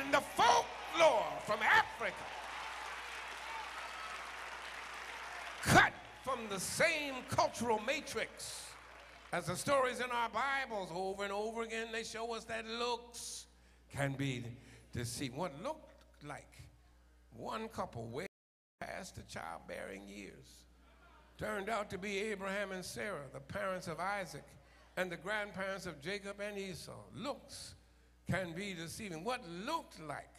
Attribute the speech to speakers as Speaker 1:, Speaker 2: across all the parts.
Speaker 1: and the folklore from Africa, cut from the same cultural matrix as the stories in our Bibles. Over and over again, they show us that looks can be deceiving. What looked like one couple way past the childbearing years turned out to be Abraham and Sarah, the parents of Isaac and the grandparents of Jacob and Esau. Looks can be deceiving. What looked like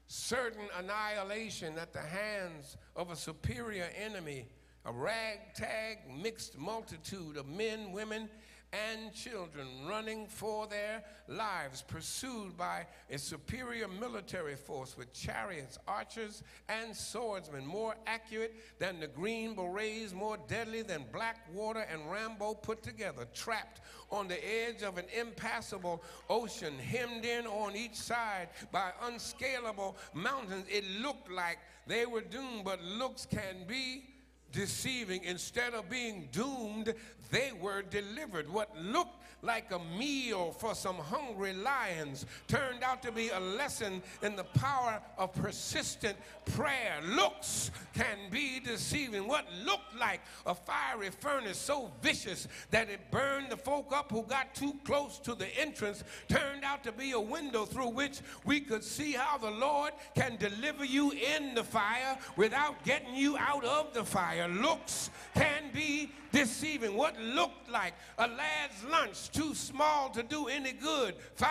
Speaker 1: certain annihilation at the hands of a superior enemy, a ragtag mixed multitude of men, women, and children running for their lives, pursued by a superior military force with chariots, archers, and swordsmen, more accurate than the Green Berets, more deadly than Blackwater and Rambo put together, trapped on the edge of an impassable ocean, hemmed in on each side by unscalable mountains. It looked like they were doomed, but looks can be deceiving. Instead of being doomed, they were delivered. What looked like a meal for some hungry lions turned out to be a lesson in the power of persistent prayer. Looks can be deceiving. What looked like a fiery furnace so vicious that it burned the folk up who got too close to the entrance turned out to be a window through which we could see how the Lord can deliver you in the fire without getting you out of the fire. Looks can be deceiving. What looked like a lad's lunch too small to do any good, 5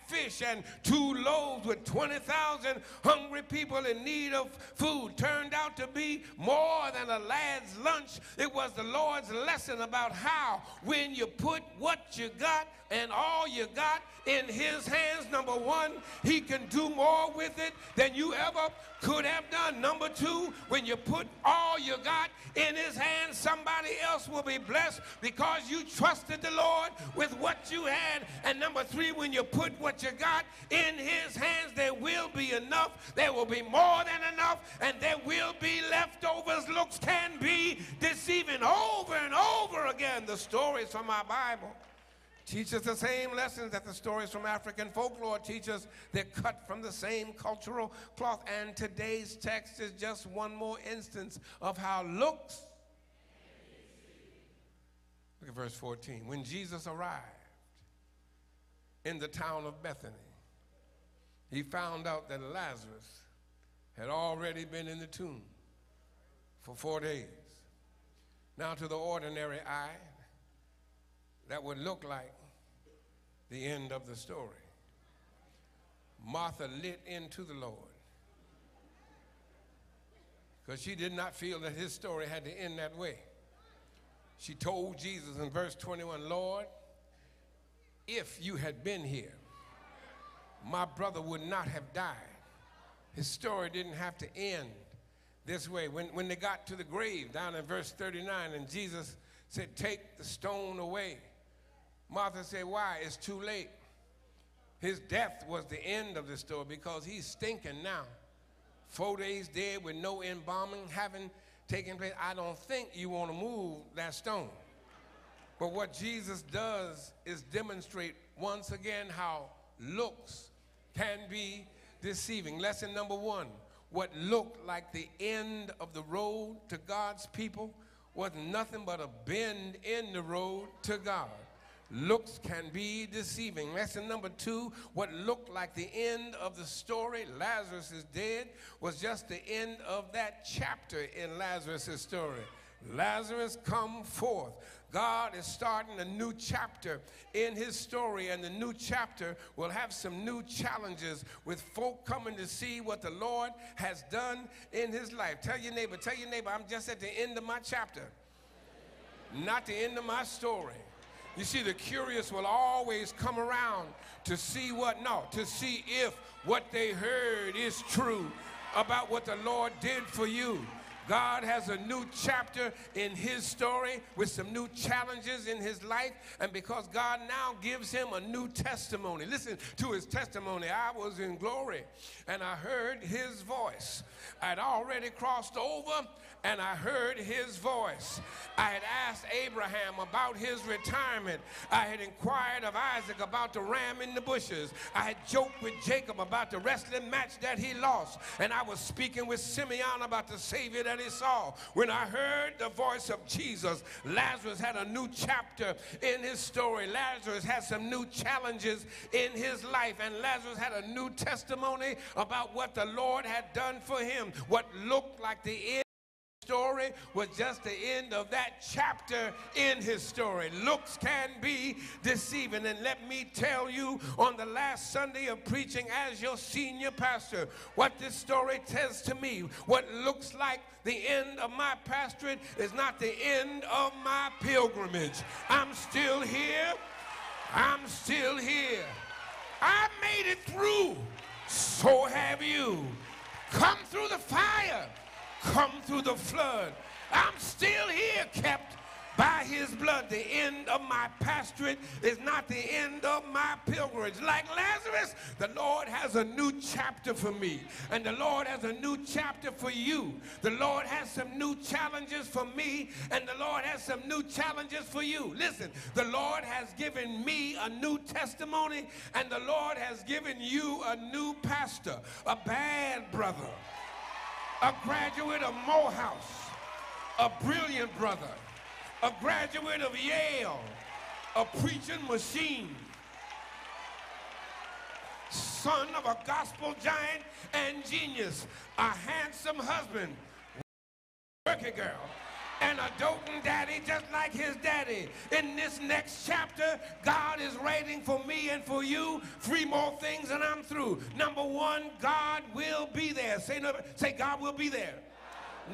Speaker 1: fish and 2 loaves with 20,000 hungry people in need of food, turned out to be more than a lad's lunch. It was the Lord's lesson about how when you put what you got and all you got in his hands, number one, he can do more with it than you ever could have done. Number two, when you put all you got in his hands, somebody else will be blessed because you trusted the Lord with what you had. And number three, when you put what you got in his hands, there will be enough, there will be more than enough, and there will be leftovers. Looks can be deceiving. Over and over again, the stories from our Bible teach us the same lessons that the stories from African folklore teach us. They're cut from the same cultural cloth. And today's text is just one more instance of how looks. Look at verse 14. When Jesus arrived in the town of Bethany, he found out that Lazarus had already been in the tomb for 4 days. Now, to the ordinary eye, that would look like the end of the story. Martha lit into the Lord because she did not feel that his story had to end that way. She told Jesus in verse 21, Lord, if you had been here, my brother would not have died. His story didn't have to end this way. When they got to the grave, down in verse 39, and Jesus said, take the stone away, Martha said, why? It's too late. His death was the end of the story because he's stinking now. 4 days dead with no embalming having taken place. I don't think you want to move that stone. But what Jesus does is demonstrate once again how looks can be deceiving. Lesson number one, what looked like the end of the road to God's people was nothing but a bend in the road to God. Looks can be deceiving. Lesson number two, what looked like the end of the story, Lazarus is dead, was just the end of that chapter in Lazarus' story. Lazarus, come forth. God is starting a new chapter in his story, and the new chapter will have some new challenges with folk coming to see what the Lord has done in his life. Tell your neighbor, I'm just at the end of my chapter, not the end of my story. You see, the curious will always come around to see to see if what they heard is true about what the Lord did for you. God has a new chapter in his story with some new challenges in his life. And because God now gives him a new testimony. Listen to his testimony. I was in glory and I heard his voice. I'd already crossed over and I heard his voice. I had asked Abraham about his retirement. I had inquired of Isaac about the ram in the bushes. I had joked with Jacob about the wrestling match that he lost. And I was speaking with Simeon about the Savior that he saw. When I heard the voice of Jesus, Lazarus had a new chapter in his story. Lazarus had some new challenges in his life. And Lazarus had a new testimony about what the Lord had done for him. What looked like the end story was just the end of that chapter in his story. Looks can be deceiving, and let me tell you, on the last Sunday of preaching as your senior pastor, what this story tells to me, what looks like the end of my pastorate is not the end of my pilgrimage. I'm still here. I'm still here. I made it through. So have you. Come through the fire. Come through the flood. I'm still here, kept by his blood. The end of my pastorate is not the end of my pilgrimage. Like Lazarus, the Lord has a new chapter for me. And the Lord has a new chapter for you. The Lord has some new challenges for me. And the Lord has some new challenges for you. Listen, the Lord has given me a new testimony. And the Lord has given you a new pastor, a bad brother, a graduate of Morehouse, a brilliant brother, a graduate of Yale, a preaching machine, son of a gospel giant and genius, a handsome husband, working girl, and a doting daddy just like his daddy. In this next chapter, God is writing for me and for you 3 more things and I'm through. Number 1, God will be there. Say God will be there.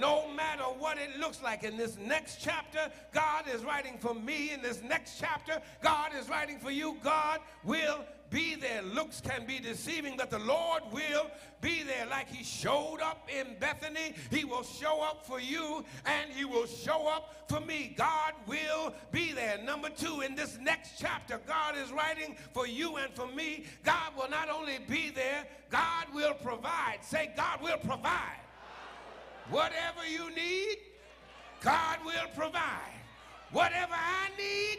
Speaker 1: No matter what it looks like in this next chapter, God is writing for me. In this next chapter, God is writing for you. God will be there. Looks can be deceiving, but the Lord will be there. Like he showed up in Bethany, he will show up for you and he will show up for me. God will be there. Number 2, in this next chapter, God is writing for you and for me. God will not only be there, God will provide. Say, God will provide. Whatever you need, God will provide. Whatever I need,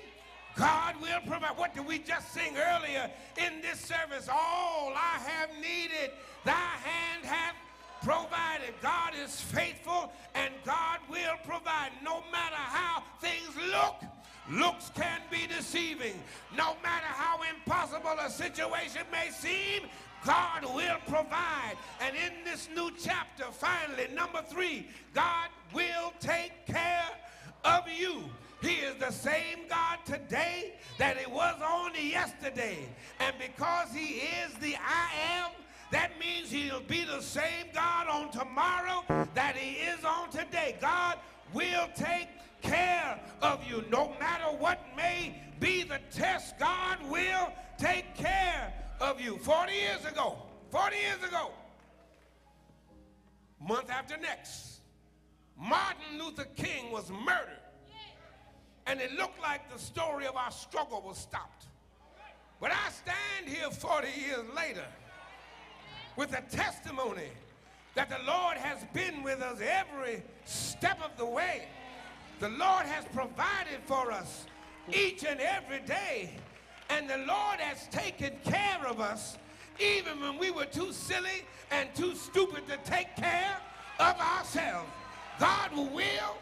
Speaker 1: God will provide. What did we just sing earlier in this service? All I have needed, thy hand hath provided. God is faithful and God will provide. No matter how things look, looks can be deceiving. No matter how impossible a situation may seem, God will provide. And in this new chapter, finally, number 3, God will take care of you. He is the same God today that he was on yesterday. And because he is the I am, that means he'll be the same God on tomorrow that he is on today. God will take care of you. No matter what may be the test, God will take care of you. 40 years ago, month after next, Martin Luther King was murdered. And it looked like the story of our struggle was stopped. But I stand here 40 years later with a testimony that the Lord has been with us every step of the way. The Lord has provided for us each and every day. And the Lord has taken care of us even when we were too silly and too stupid to take care of ourselves. God will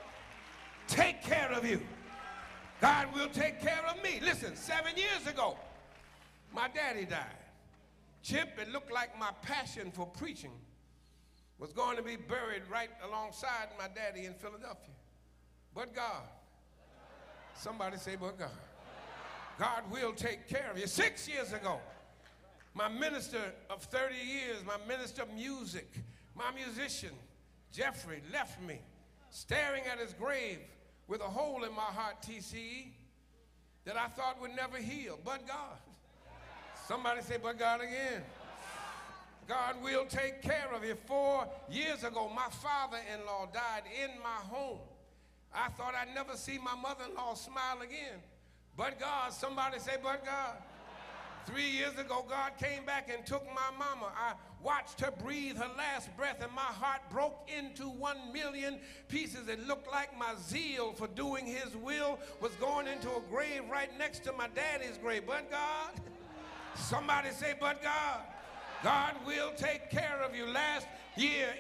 Speaker 1: take care of you. God will take care of me. Listen, 7 years ago, my daddy died. Chip, it looked like my passion for preaching was going to be buried right alongside my daddy in Philadelphia. But God, somebody say, but God. God will take care of you. 6 years ago, my minister of 30 years, my minister of music, my musician, Jeffrey, left me staring at his grave with a hole in my heart, TCE, that I thought would never heal. But God. Somebody say, but God again. God will take care of you. 4 years ago, my father-in-law died in my home. I thought I'd never see my mother-in-law smile again. But God, somebody say, but God. 3 years ago, God came back and took my mama. I watched her breathe her last breath, and my heart broke into 1,000,000 pieces. It looked like my zeal for doing his will was going into a grave right next to my daddy's grave. But God, somebody say, but God. God will take care of you. Last year